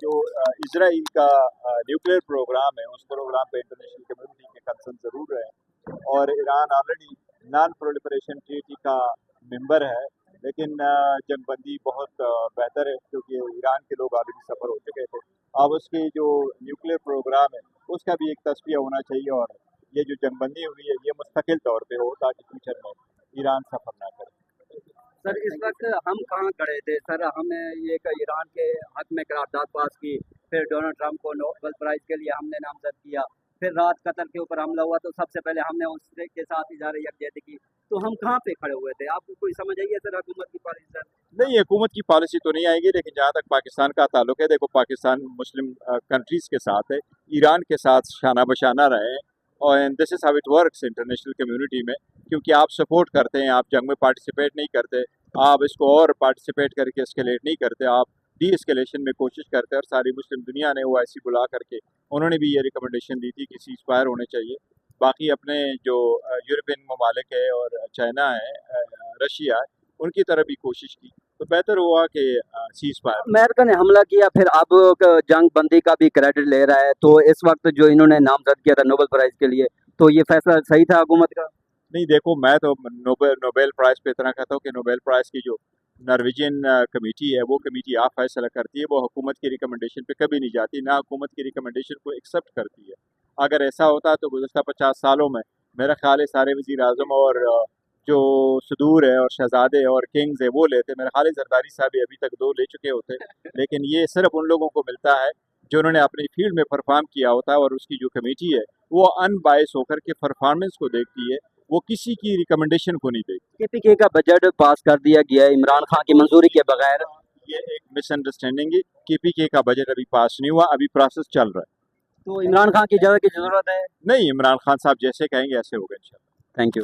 जो इसराइल का nuclear programme है, उस प्रोग्राम पे इंटरनेशनल कम्युनिटी के कंसर्न ज़रूर रहे और Iran already non proliferation treaty का मेंबर है, लेकिन जंगबंदी बहुत बेहतर है क्योंकि ईरान के लोग ऑलरेडी सफ़र हो चुके थे। अब उसके जो न्यूक्लियर प्रोग्राम है उसका भी एक तस्वीर होना चाहिए और ये जो जंगबंदी हुई है ये मुस्तकिल तौर पे हो ताकि फ्यूचर में ईरान सफ़र ना करे। सर इस वक्त हम कहाँ खड़े थे सर? हमने ये ईरान के हक में करारदाद पास की, फिर डोनाल्ड ट्रंप को नोबेल प्राइज़ के लिए हमने नामजद किया, फिर रात कतर के ऊपर हमला हुआ तो सबसे पहले हमने उसके साथ इज़हार यकजहती की। तो हम कहाँ पे खड़े हुए थे? आपको कोई समझ आई है सर हुकूमत की पॉलिसी? सर नहीं, हुकूमत की पॉलिसी तो नहीं आएगी, लेकिन जहाँ तक पाकिस्तान का ताल्लुक है, देखो पाकिस्तान मुस्लिम कंट्रीज़ के साथ है, ईरान के साथ शाना बशाना रहे और this is how it works international community में, क्योंकि आप सपोर्ट करते हैं, आप जंग में पार्टिसिपेट नहीं करते, आप इसको और पार्टिसिपेट करके एस्केलेट नहीं करते, आप डी एस्केलेशन में कोशिश करते हैं। और सारी मुस्लिम दुनिया ने OIC बुला करके उन्होंने भी ये रिकमेंडेशन दी थी कि सीज़ फायर होने चाहिए। बाकी अपने जो यूरोपियन ममालिक है और चाइना है, रशिया है, उनकी तरफ भी कोशिश की, तो बेहतर हुआ कि सीज़ फायर। अमेरिका ने हमला किया, फिर अब जंग बंदी का भी क्रेडिट ले रहा है, तो इस वक्त जो इन्होंने नामजद किया था नोबेल प्राइज़ के लिए, तो ये फैसला सही था हुकूमत का? नहीं, देखो मैं तो नोबेल प्राइज़ पे इतना कहता हूँ कि नोबेल प्राइज़ की जो नॉर्वेजियन कमेटी है वो कमेटी आप फैसला करती है, वो हुकूमत की रिकमेंडेशन पे कभी नहीं जाती, ना हुकूमत की रिकमेंडेशन को एक्सेप्ट करती है। अगर ऐसा होता तो गुज़श्ता 50 सालों में मेरा ख्याल है सारे वज़ीर आज़म और जो सदूर है और शहज़ादे और किंग्स है वो लेते, मेरा ख्याल है जरदारी साहब भी अभी तक 2 ले चुके होते, लेकिन ये सिर्फ उन लोगों को मिलता है जो उन्होंने अपनी फील्ड में परफॉर्म किया होता है। और उसकी जो कमेटी है वो अनबायस होकर के परफॉर्मेंस को देखती है, वो किसी की रिकमेंडेशन को नहीं देखती। KPK का बजट पास कर दिया गया है इमरान खान की मंजूरी के बगैर। ये एक मिसअंडरस्टैंडिंग है। KPK का बजट अभी पास नहीं हुआ, अभी प्रोसेस चल रहा है। तो इमरान खान की जगह की जरूरत है? नहीं, इमरान खान साहब जैसे कहेंगे ऐसे होगा इंशाल्लाह। Thank you.